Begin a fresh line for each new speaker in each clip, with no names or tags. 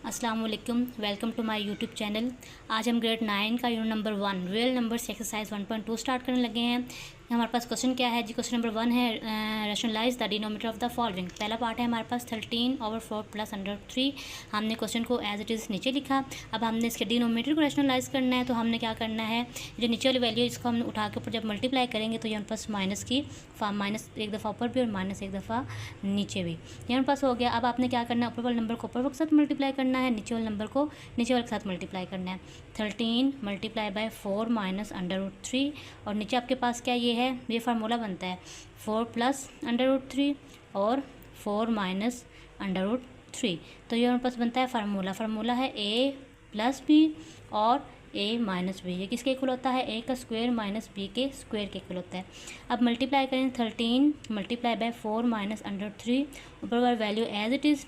अस्सलाम वालेकुम, welcome to my YouTube channel. आज हम ग्रेड 9 का unit number 1 real numbers exercise 1.2 start करने लगे हैं। हमारे पास क्वेश्चन क्या है जी? क्वेश्चन नंबर 1 है rationalise the denominator of the following. पहला पार्ट है हमारे पास 13/4 प्लस √3। हमने क्वेश्चन को एज इट इज़ नीचे लिखा। अब हमने इसके डिनोमिनेटर को रैशनलाइज करना है, तो हमने क्या करना है, जो नीचे वाली वैल्यू इसको हम उठा के ऊपर जब मल्टीप्लाई करेंगे तो ये हमारे पास माइनस की फॉर्म, माइनस एक दफ़ा ऊपर भी और माइनस एक दफ़ा नीचे भी, ये हमारे पास हो गया। अब आपने क्या करना है, ऊपर वाले नंबर को ऊपर वाले के साथ मल्टीप्लाई करना है, नीचे वाले नंबर को नीचे वाले के साथ मल्टीप्लाई करना है। 13 मल्टीप्लाई बाय 4 माइनस √3, और नीचे आपके पास क्या ये है, ये फार्मूला बनता है 4 प्लस √3 और 4 माइनस √3। तो ये हमारे पास बनता है फार्मूला है a प्लस बी और a माइनस बी। ये किसके इक्वल होता है? a का स्क्वायर माइनस b के स्क्वायर के इक्वल होता है। अब मल्टीप्लाई करें 13 मल्टीप्लाई बाय 4 माइनस √3, ऊपर वाली वैल्यू एज इट इज़।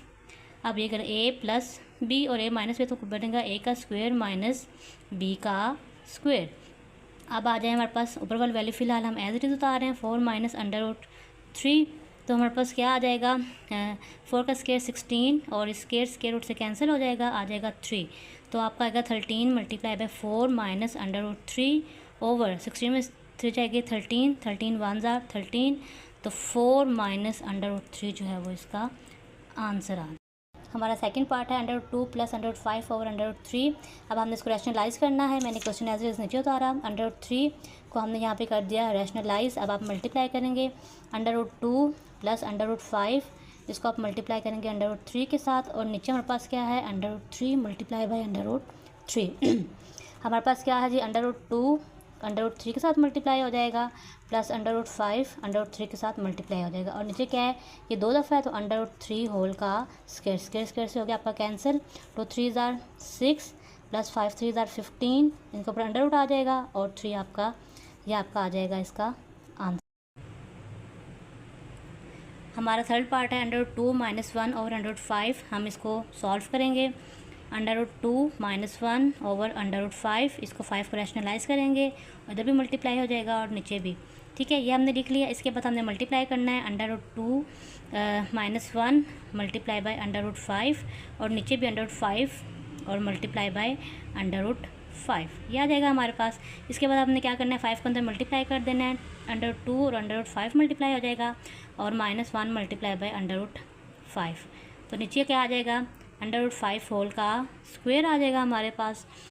अब ये करें a प्लस बी और a माइनस बी, तो बनेगा a का स्क्वायर माइनस b का स्क्वायर। अब आ जाए हमारे पास ऊपर वाली वैल्यू फ़िलहाल हम एज इट इज़ उतार रहे हैं 4 माइनस √3, तो हमारे पास क्या आ जाएगा, 4 का स्क्वायर 16 और स्क्वायर रूट से कैंसिल हो जाएगा, आ जाएगा 3। तो आपका आएगा 13 मल्टीप्लाई बाय 4 माइनस √3 ओवर 16 में 3 जाएगी 13, 13 1 ज़ा 13, तो 4 माइनस √3 जो है वो इसका आंसर आ। हमारा सेकंड पार्ट है √2 प्लस √5 ओवर √3। अब हमने इसको रैशनलाइज़ करना है। मैंने क्वेश्चन एज इज नीचे उतारा, √3 को हमने यहाँ पे कर दिया रैशनलाइज़। अब आप मल्टीप्लाई करेंगे √2 प्लस √5, इसको आप मल्टीप्लाई करेंगे √3 के साथ, और नीचे हमारे पास क्या है, √3 मल्टीप्लाई बाई √3। हमारे पास क्या है जी, √2 √3 के साथ मल्टीप्लाई हो जाएगा, प्लस √5 √3 के साथ मल्टीप्लाई हो जाएगा, और नीचे क्या है, ये 2 दफ़ा है, तो √3 होल का स्क्वायर से हो गया आपका कैंसिल। 2 3 ज़ार 6 प्लस 5 3 ज़ार 15, इनके ऊपर अंडर रूट आ जाएगा, और 3 आपका ये आपका आ जाएगा इसका आंसर। हमारा थर्ड पार्ट है √2 - 1 ओवर √5। हम इसको सॉल्व करेंगे। √2 - 1 ओवर √5, इसको 5 को रैशनलाइज़ करेंगे, इधर भी मल्टीप्लाई हो जाएगा और नीचे भी, ठीक है, ये हमने लिख लिया। इसके बाद हमने मल्टीप्लाई करना है √2 - 1 मल्टीप्लाई बाय √5, और नीचे भी √5 और मल्टीप्लाई बाय √5, ये आ जाएगा हमारे पास। इसके बाद आपने क्या करना है, 5 को अंदर मल्टीप्लाई कर देना है, √2 और √5 मल्टीप्लाई हो जाएगा, और -1 मल्टीप्लाई बाय √5, तो नीचे क्या आ जाएगा, √5 होल का स्क्वायर आ जाएगा हमारे पास।